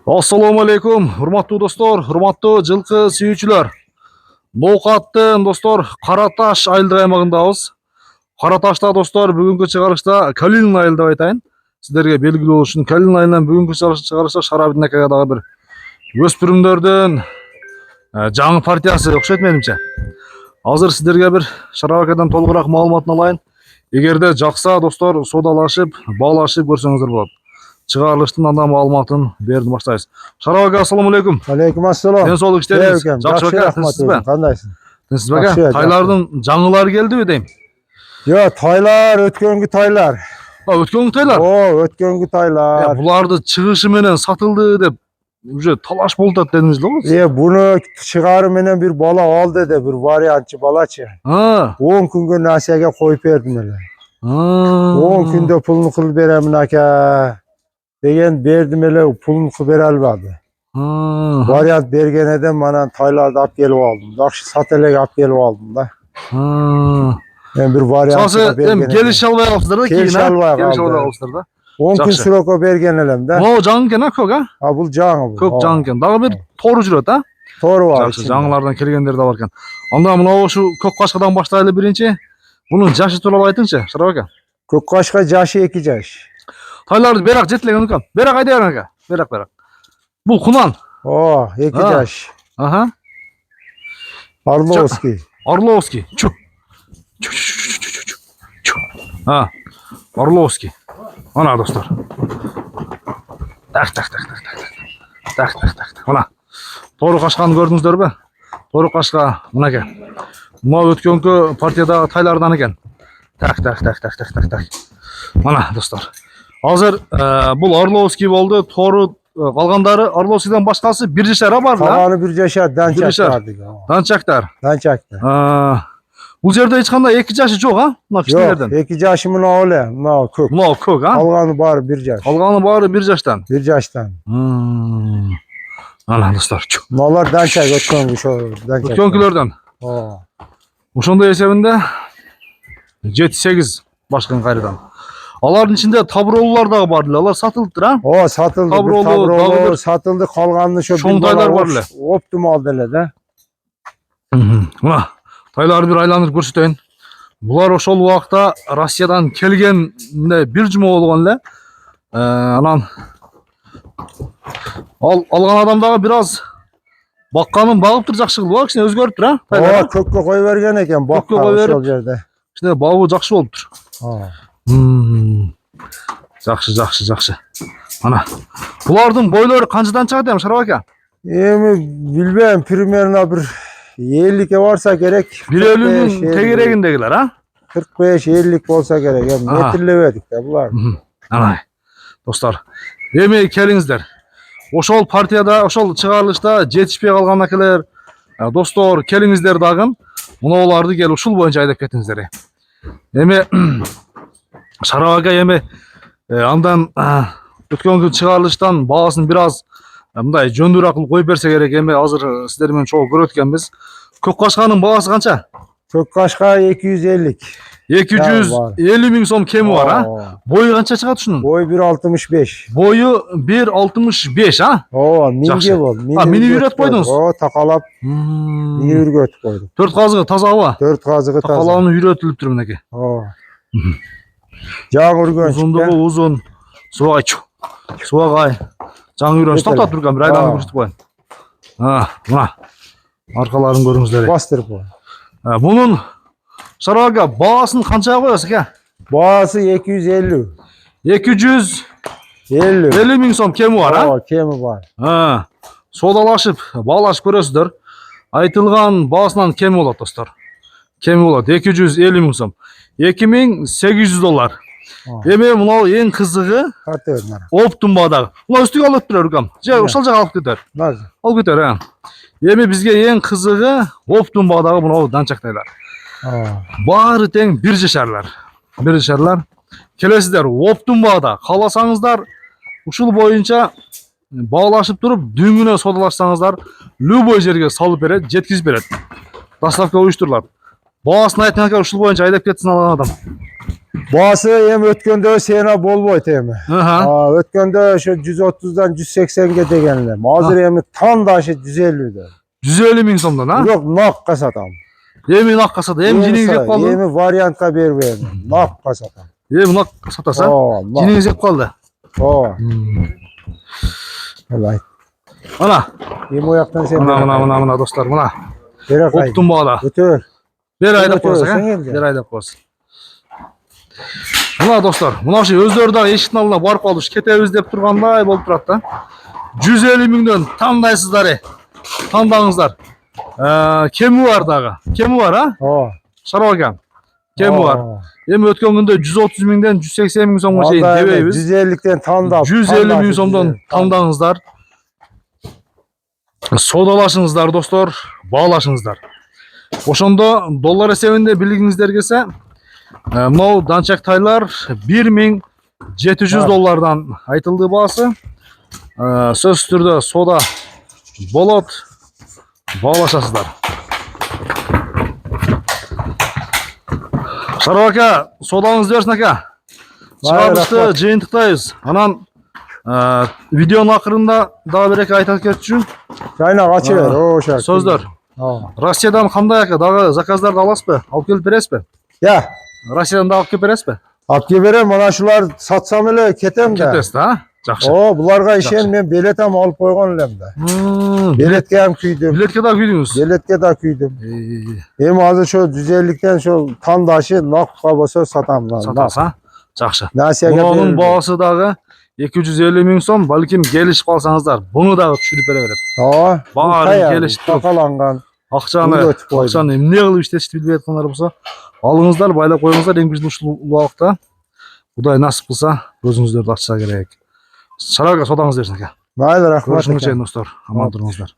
Assalamu alaikum, hurmatlı dostlar, hurmatlı жылкы сүйүүчүлөр. Ноокаттын достор, Караташ айылдык аймагындабыз. Караташта достор, бүгүнкү чыгарышта Калин айыл деп айтайын. Сиздерге белгилүү болуш үчүн Калин айылынан бүгүнкү чыгарышта Шарабидин акага дагы бир өспүрүмдөрдүн жаңы партиясы окшойт менимче. Азыр сиздерге бир Шараб акадан толугураак маалыматын алайын. Эгерде жакса достор, содалашып, баалашып көрсөңүздөр болот. Чыгарылыштын анда маалыматын берди баштайбыз. Шараб ака, ассаламу алейкум. Алейкум ассалам. Ден соолук иштериңиз. Жакшы ака, тынчсызбы? Кандайсың? Тынчсызбы ака? Тайлардын жаңылары келдиби дейм? Жок, тайлар өткөнгү тайлар. Өткөнгү тайлар? Өткөнгү тайлар. Буларды чыгышы менен сатылды деп уже талаш болуп атат дедиңиз да го? Буну чыгары менен бир бала алды де, бир вариантчы балачы. 10 күнгө насияга коюп бердим эле. 10 күндө пулун кылып беремин ака деген бердим эле, пулун кылып бере албады. Вариант берген эдем, анан тайларды алып келип алдым. Жакшы сат эле алып келип алдым да. Мен бир вариант берген. Келише албай калыпсыздар да кийин, келише албай калыпсыздар да. 10 күн сроко берген элем да. Могу жаңы экен, көк бул жаңы бул. Көк жаңы экен. Дагы бир тору жүрөт, Тору бар. Жакшы, жаңылардан келгендер да бар экен. Анда мына ушу көк кашкадан баштайлы биринчи. Бунун жашы тууралуу айтыңызчы, Шараб ака. Көк кашка жашы 2 жаш. Тайларды берак жетилеген экен. Берак айда берген ака. Берак. Бул кунан. 2 жаш. Орловский. Чу. Орловский. Ана достор. Так. Мына. Тору кашканы көрдүңүздөрбү? Тору кашка мынаке. Мына өткөнкү партиядагы тайлардан экен. Так. Мына достор. Азыр бул Орловский болду. Тору калгандары Орловскийден башкасы 1 жашар бар да? Калганы 1 жашар, Данчактар. Бул жерде эч кандай 2 жашы жок, мына кичинелерден. 2 жашы мына эле, мына көк. Мына көк, Калганы баары 1 жаш. Калганы баары 1 жаштан. 1 жаштан. Ана достор. Мыналар данчак өткөнгү ошо данчак. Өткөнкүлөрдөн. Ошондой эсебинде 7-8 башкын кайрадан. Алардын ичинде табыролулар дагы бар эле. Алар сатылыптыр, сатылды. Табыролу сатылды, калганын ошо чоң тайлар бар эле. Оптимал деле да. Мына тайларды бир айландырып көрсөтөйүн. Булар ошол убакта Россиядан келгенде бир жума болгон эле. Анан алган адам дагы бир аз бакканын багыптыр, жакшы кылып, кичине өзгөрүптүр, Көккө кой берген экен, бакка ошол жерде. Кичине багуу жакшы болуптур. Жакшы. Ана. Булардын бойлору канчадан чыгат эми, Шараб ака? Билбейм, примерно бир 50ке барса керек. 1.50-нин тегерегиндегилер, 45-50 болса керек. Метрлебедик да булар. Ана. Достор, эми келиңиздер. Ошол партияда, ошол чыгарылышта жетишпей калган акелер, достор, келиңиздер дагы. Мунуларды келип ушул боюнча айдап кетиңиздер. Эми Шараб ака эми андан өткөнгү чыгарылыштан баасын бир аз мындай жөндүүрөөк кылып коюп берсе керек. Эми азыр сиздер менен чогуу көрөт экенбиз. Көк кашканын баасы канча? Көк кашка 250. 250 миң сом кеми бар, Бою канча чыгат ушунун? Бою 1.65. Бою 1.65, Минге бол. Мини үйрөтүп койдуңуз? Такалап. Мини үйрөтүп койдум. 4 казыгы тазабы? 4 казыгы таза. Такаланы үйрөтүлүптүр мынакей. Жаң үргөн. Узундугу узун. Суагай. Жаң үйрөнүш токтоп турган, бир айдан көрсөтүп коеюн. Мына. Аркаларын көрүңүздөр. Бастырып кой. Бунун Шараб ака баасын канчага коесуз ака? Баасы 250. 250 миң сом кеми бар, Кеми бар. Содалашып, баалашып көрөсүздөр. Айтылган баасынан кеми болот, достор. Кеми болот 250 миң сом. $2800. Эми мына эң кызыгы оптумбадагы. Мына үстүгө алып турар укам. Же ошол жака алып кетер. Алып кетер, Эми бизге эң кызыгы оптумбадагы мына данчактайлар. Баары тең 1 жашарлар. 1 жашарлар. Келесиздер оптумбада кааласаңыздар ушул боюнча баалашып туруп дүңүнө содалашсаңыздар любой жерге салып берет, жеткизип берет. Доставка уюштурулат. Баасын айткан ушул боюнча айдап кетсин алган адам. Bağısı hem ötkende sene bol boy temi. Aha. Ötkende şu 130'dan 180'ge degenler. Hazır hem tam da 150'de. 150 ming so'mdan ha? Yok nakka satam. Emi nakka sata, em jiningiz yep qoldi. Yemi variantga berberdim. Nakka satam. Em nakka satasa, jiningiz yep qoldi. Vallahi. Mana, Yemi o yaktan sen. mana dostlar, mana. Berek ay. Optum bağla. Ötür. Bir aydap qo'ysak, sen ha? endi. Bir aydap qo'ysak. Mana dostlar, mana shu o'zlari da eshikni oldina borib qoldi. Ketamiz deb turganday bo'lib turadi da. 150 mingdan tandaysizlar. Tandаңызlar. Kemi var dağı. Kemi var ha? Şarap akam. Kemi var. Hem ötken günde 130 mingden 180 ming so'mga şeyin debeybiz. 150'den tandap. 150 ming so'mdan tandаңызlar. Sodalaşыңыздар dostlar, bağlaşыңыздар. Ошондо доллар эсебинде билгиңиздер келсе, мынау данчак тайлар 1700 доллардан айтылды баасы. Сөз түрдө сода болот, bağlaşasыздар. Шарап ака, содаңызды берсин ака. Чыгарышты жыйынтыктайбыз. Анан видеонун акырында дагы бир эки айтып кетчүмүн. Çaynak açı ver. O şart. Сөздөр. Россиядан кандай ака дагы заказдарды аласызбы? Алып келип бересизби? Ya. Россиядан да алып келип бересизби? Alып келип берем. Mana şular satsam ele ketem de. Кетесиз да? Жакшы. Bularga işen men biletem alıp koygan elem de. Biletke hem küydüm. Biletke da küydünüz. Biletke da küydüm. Hem hazır şu 150'den şu tandaşı nakka bolsa satam lan. Satасыз, ha? Жакшы. Nasiyaga Bunun bağısı dağı 250 ming so'm, balkim kelishib qolsangizlar, bunu da tushirib beraveradi. Bari kelishib takalangan. Акчаны эмне кылып иштешти билбей аткандар болсо, алыңыздар, байлап коюңуздар. Эң биздин ушул убакта Кудай насип кылса, көзүңүздөрдү ачса керек. Шарап ака, содаңыз берсин ака. Mayli rahmat. Görüşmek üzere dostlar. Aman durunuzlar.